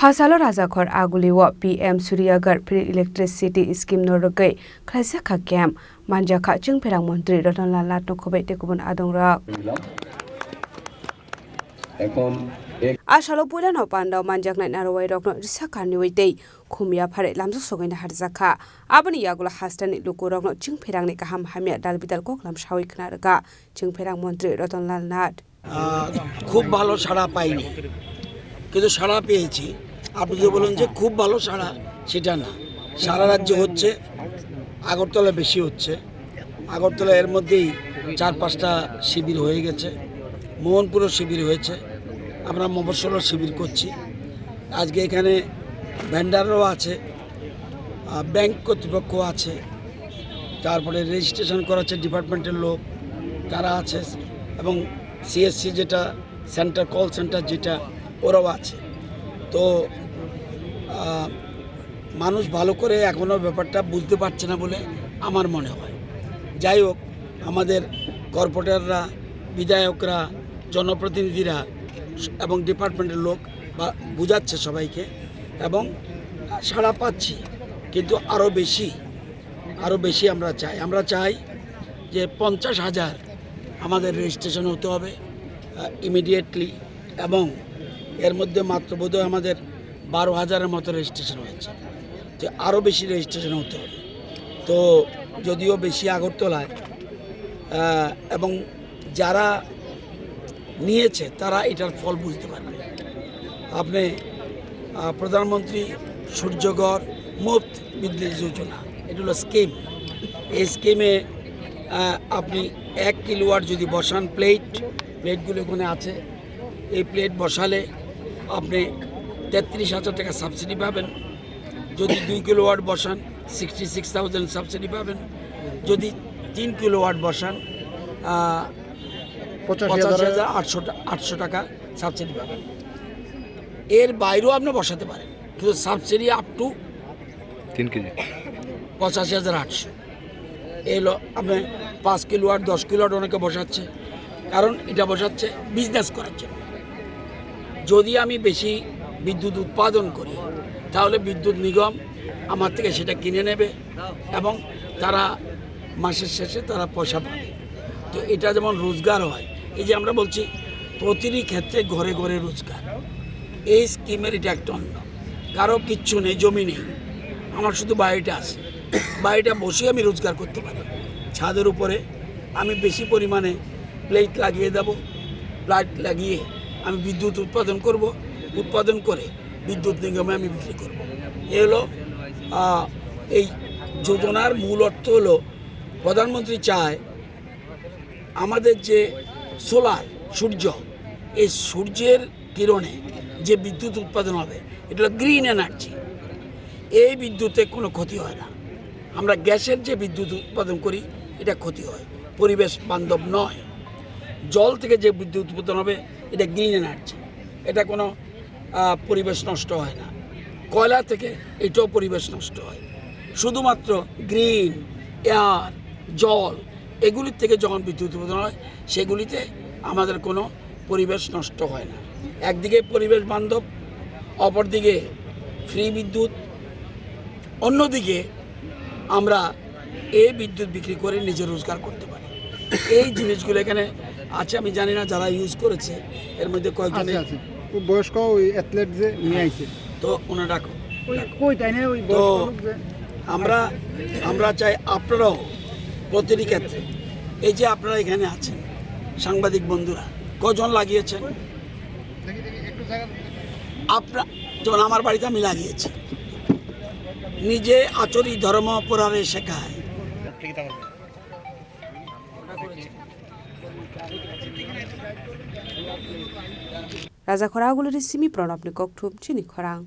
Hasalo Rajakhor Aguliwa PM Suryagar Free Electricity Scheme Norgai Khlaisakha Camp Manjakha Chungpherang Mantri Ratanlal Latnokhobai Tekubun Adongra Ashalo Pulan Opanda Manjakna Narway Rokno Risakani Witei Kumia Pare Lamso Sogina Harzaka Abani Yagula Hastan Lukurokno Chungpherang Nikaham Hamia Dalbital Koklam Shawi Knarga Chungpherang Mantri Ratanlal Nat খুব ভালো সাড়া পাইনি কিন্তু সাড়া পেয়েছি আপনি যে বলেন যে খুব ভালো সাড়া সেটা না সারা রাজ্যে হচ্ছে আগরতলা বেশি হচ্ছে আগরতলা এর মধ্যেই 4-5টা শিবির হয়ে গেছে মোহনপুরও শিবির হয়েছে আমরা মফস্বলও শিবির করছি আজকে এখানে ভেন্ডারও আছে ব্যাংক কর্তৃপক্ষ আছে তারপরে রেজিস্ট্রেশন করাচ্ছে ডিপার্টমেন্টের লোক তারা আছে এবং সিএসসি যেটা সেন্টার কল সেন্টার যেটা ওরাও আছে তো মানুষ ভালো করে এখনও ব্যাপারটা বুঝতে পারছে না বলে আমার মনে হয় যাই হোক আমাদের কর্পোরেটররা বিধায়করা জনপ্রতিনিধিরা এবং ডিপার্টমেন্টের লোক বুঝাচ্ছে সবাইকে এবং সাড়া পাচ্ছি কিন্তু আরও বেশি আমরা চাই যে 50,000 আমাদের রেজিস্ট্রেশন হতে হবে ইমিডিয়েটলি এবং এর মধ্যে মাত্র বোধহয় আমাদের 12,000-এর মতো রেজিস্ট্রেশন হয়েছে যে আরও বেশি রেজিস্ট্রেশন হতে হবে তো যদিও বেশি আগরতলায় এবং যারা নিয়েছে তারা এটার ফল বুঝতে পারবে আপনি প্রধানমন্ত্রী সূর্যঘর মুফত বিদ্যুৎ যোজনা এটা হলো এই স্কিমে আপনি 1 কিলোওয়াট যদি বসান প্লেটগুলো ওখানে আছে এই প্লেট বসালে আপনি 33,000 টাকা সাবসিডি পাবেন যদি 2 কিলোওয়াট বসান 66,000 সাবসিডি পাবেন যদি 3 কিলোওয়াট বসান 85,800 টাকা সাবসিডি পাবেন এর বাইরেও আপনি বসাতে পারেন কিন্তু সাবসিডি আপ টু 3 কেজি 85,800 এলো আপনি 5 কিলোওয়াট 10 কিলোওয়াট অনেকে বসাচ্ছে কারণ এটা বসাচ্ছে বিজনেস করার জন্য যদি আমি বেশি বিদ্যুৎ উৎপাদন করি তাহলে বিদ্যুৎ নিগম আমার থেকে সেটা কিনে নেবে এবং তারা মাসের শেষে তারা পয়সা পাবে তো এটা যেমন রোজগার হয় এই যে আমরা বলছি প্রতিটি ক্ষেত্রে ঘরে ঘরে রোজগার এই স্কিমের এটা একটা অন্য কারো কিচ্ছু নেই জমি নেই আমার শুধু বাড়িটা আছে বাড়িটা বসে আমি রোজগার করতে পারি ছাদের উপরে আমি বেশি পরিমাণে প্লেট লাগিয়ে দেব প্লাট লাগিয়ে আমি বিদ্যুৎ উৎপাদন করে বিদ্যুৎ নিগমে আমি বিক্রি করব এ হলো এই যোজনার মূল অর্থ হলো প্রধানমন্ত্রী চায় আমাদের যে সোলার এই সূর্যের কিরণে যে বিদ্যুৎ উৎপাদন হবে এটা হলো গ্রিন এনার্জি এই বিদ্যুতে কোনো ক্ষতি হয় না আমরা গ্যাসের যে বিদ্যুৎ উৎপাদন করি এটা ক্ষতি হয় পরিবেশ বান্ধব নয় জল থেকে যে বিদ্যুৎ উৎপাদন হবে এটা গ্রিন এনার্জি এটা কোনো পরিবেশ নষ্ট হয় না কয়লা থেকে এটাও পরিবেশ নষ্ট হয় শুধুমাত্র গ্রিন এয়ার জল এগুলির থেকে যখন বিদ্যুৎ উৎপাদন হয় সেগুলিতে আমাদের কোনো পরিবেশ নষ্ট হয় না একদিকে পরিবেশ বান্ধব অপরদিকে ফ্রি বিদ্যুৎ অন্যদিকে আমরা এই বিদ্যুৎ বিক্রি করে নিজে রোজগার করতে পারি এই জিনিসগুলো এখানে আছে আমি জানি না যারা ইউজ করেছে এর মধ্যে কয়েকজন আছে বয়স্ক ওই অ্যাথলেট যে নিয়ে আইছে তো ওনা রাখো কই তাই না ওই তো আমরা চাই আপনারাও প্রতিটি ক্ষেত্রে এই যে আপনারা এখানে আছেন সাংবাদিক বন্ধুরা কজন লাগিয়েছেন আপনারা যেমন আমার বাড়িতে আমি লাগিয়েছি নিজে আচরি ধর্ম পরারে শেখায় Rajakhor Aguliwa Simi Pranab Nikok Thum Chini Khorang